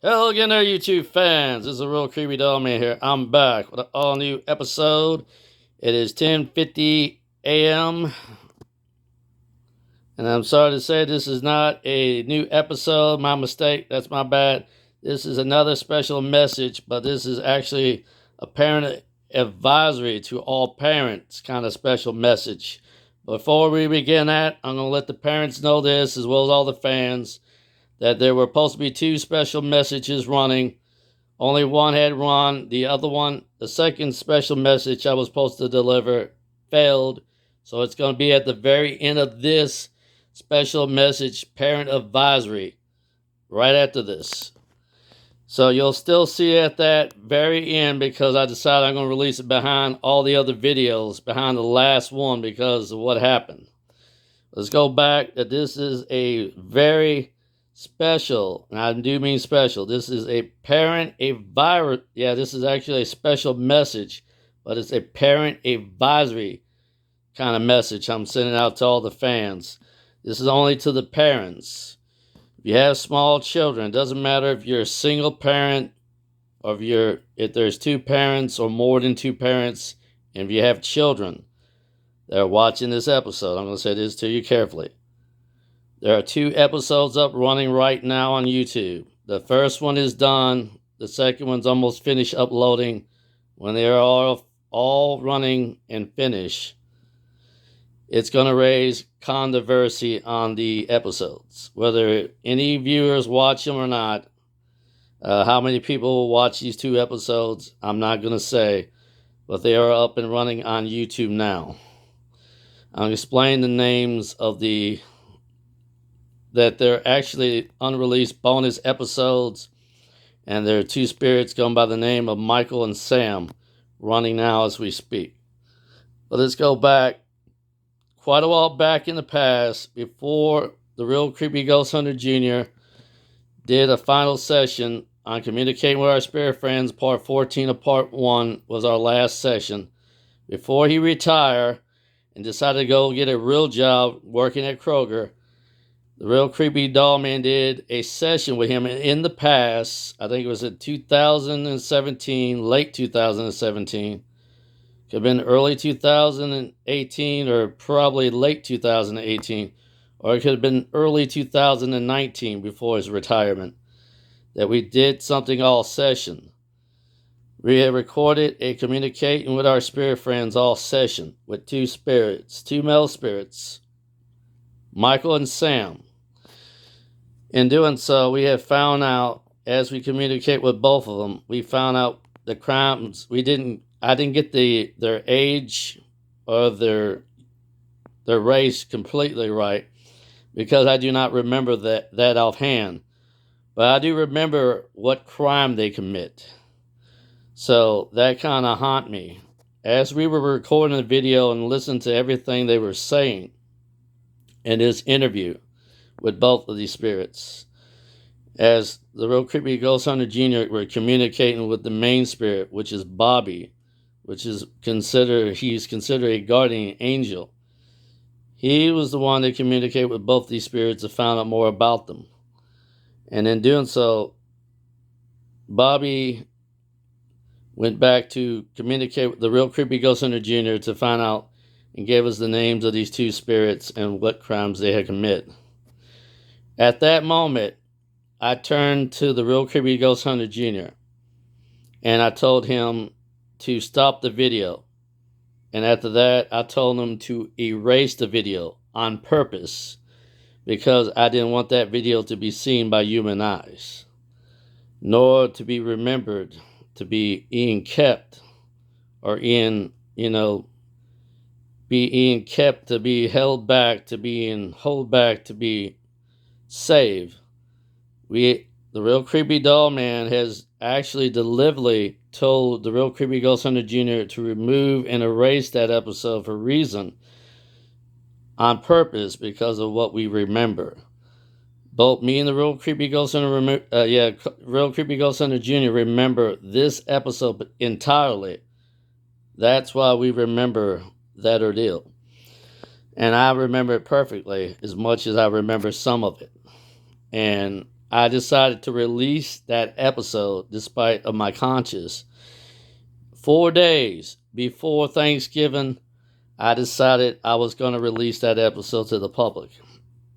Hello again there, YouTube fans. This is a Real Creepy Doll Man here. I'm back with an all-new episode. It is 10:50 a.m. And I'm sorry to say this is not a new episode. My mistake. That's my bad. This is another special message, but this is actually a parent advisory to all parents kind of special message. Before we begin that, I'm going to let the parents know this as well as all the fans that there were supposed to be two special messages running. Only one had run. The other one, the second special message I was supposed to deliver, failed. So it's going to be at the very end of this special message, parent advisory, right after this. So you'll still see it at that very end because I decided I'm going to release it behind all the other videos, behind the last one because of what happened. Let's go back that this is a very special, and I do mean special. This is a parent advisory. Yeah, this is actually a special message, but it's a parent advisory kind of message I'm sending out to all the fans. This is only to the parents. If you have small children, it doesn't matter if you're a single parent or if there's two parents or more than two parents, and if you have children that are watching this episode, I'm going to say this to you carefully. There are two episodes up running right now on YouTube. The first one is done. The second one's almost finished uploading. When they are all running and finished, it's going to raise controversy on the episodes. Whether any viewers watch them or not, how many people will watch these two episodes, I'm not going to say. But they are up and running on YouTube now. I'll explain the names of that they're actually unreleased bonus episodes, and there are two spirits going by the name of Michael and Sam running now as we speak. But let's go back quite a while back in the past, before the Real Creepy Ghost Hunter Jr. did a final session on Communicating with Our Spirit Friends. Part 14 of Part 1 was our last session before he retired and decided to go get a real job working at Kroger. The Real Creepy Doll Man did a session with him in the past. I think it was in 2017, late 2017. Could have been early 2018 or probably late 2018. Or it could have been early 2019 before his retirement. That we did something all session. We had recorded a Communicating with Our Spirit Friends all session with two spirits, two male spirits, Michael and Sam. In doing so, we have found out, as we communicate with both of them, we found out the crimes. I didn't get their age or their race completely right because I do not remember that offhand. But I do remember what crime they commit. So that kind of haunt me. As we were recording the video and listening to everything they were saying in this interview with both of these spirits, as the Real Creepy Ghost Hunter Jr. were communicating with the main spirit, which is Bobby, he's considered a guardian angel. He was the one that communicated with both these spirits and found out more about them. And in doing so, Bobby went back to communicate with the Real Creepy Ghost Hunter Jr. to find out and gave us the names of these two spirits and what crimes they had committed. At that moment, I turned to the Real Creepy Ghost Hunter Jr. and I told him to stop the video. And after that, I told him to erase the video on purpose because I didn't want that video to be seen by human eyes, nor to be remembered, to be kept, or being kept, to be held back, to be hold back, to be saved. The Real Creepy Doll Man has actually deliberately told the Real Creepy Ghost Hunter Jr. to remove and erase that episode for reason, on purpose, because of what we remember. Both me and the Real Creepy Ghost Hunter, Real Creepy Ghost Hunter Jr. remember this episode entirely. That's why we remember that ordeal. And I remember it perfectly, as much as I remember some of it. And I decided to release that episode despite of my conscience. 4 days before Thanksgiving, I decided I was going to release that episode to the public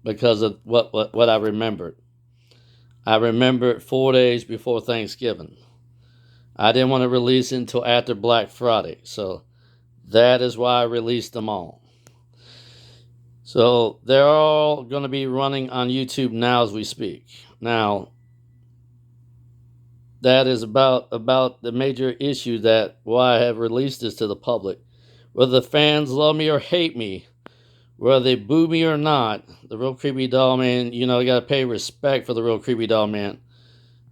because of what I remembered. I remembered 4 days before Thanksgiving. I didn't want to release it until after Black Friday, so that is why I released them all. So they're all going to be running on YouTube now as we speak. Now, that is about the major issue that why I have released this to the public. Whether the fans love me or hate me, whether they boo me or not, the Real Creepy Doll Man, you got to pay respect for the Real Creepy Doll Man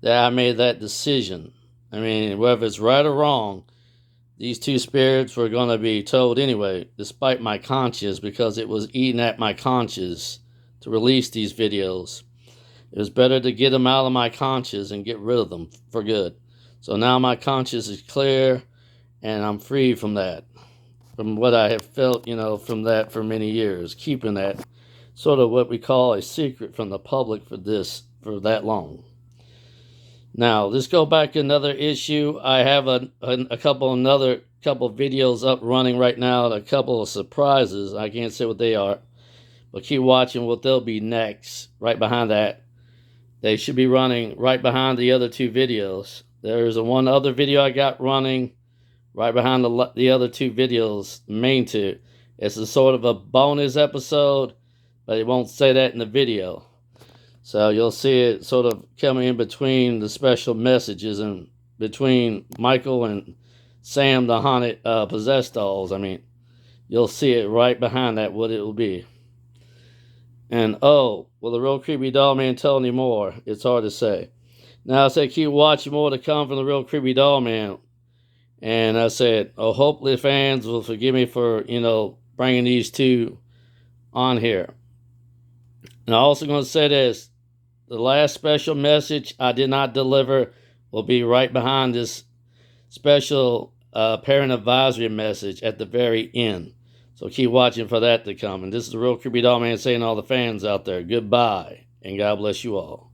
that I made that decision. I mean, whether it's right or wrong, these two spirits were going to be told anyway, despite my conscience, because it was eating at my conscience to release these videos. It was better to get them out of my conscience and get rid of them for good. So now my conscience is clear and I'm free from that. From what I have felt, from that for many years. Keeping that sort of what we call a secret from the public for that long. Now, let's go back to another issue. I have a couple videos up running right now, a couple of surprises. I can't say what they are, but keep watching what they'll be next, right behind that. They should be running right behind the other two videos. There's one other video I got running right behind the other two videos, the main two. It's a sort of a bonus episode, but it won't say that in the video. So you'll see it sort of coming in between the special messages and between Michael and Sam, the haunted possessed dolls. I mean, you'll see it right behind that, what it will be. And will the Real Creepy Doll Man tell any more? It's hard to say. Now I said keep watching more to come from the Real Creepy Doll Man. And I said, hopefully fans will forgive me for, bringing these two on here. And I'm also going to say this. The last special message I did not deliver will be right behind this special parent advisory message at the very end. So keep watching for that to come. And this is the Real Creepy Doll Man saying to all the fans out there, goodbye, and God bless you all.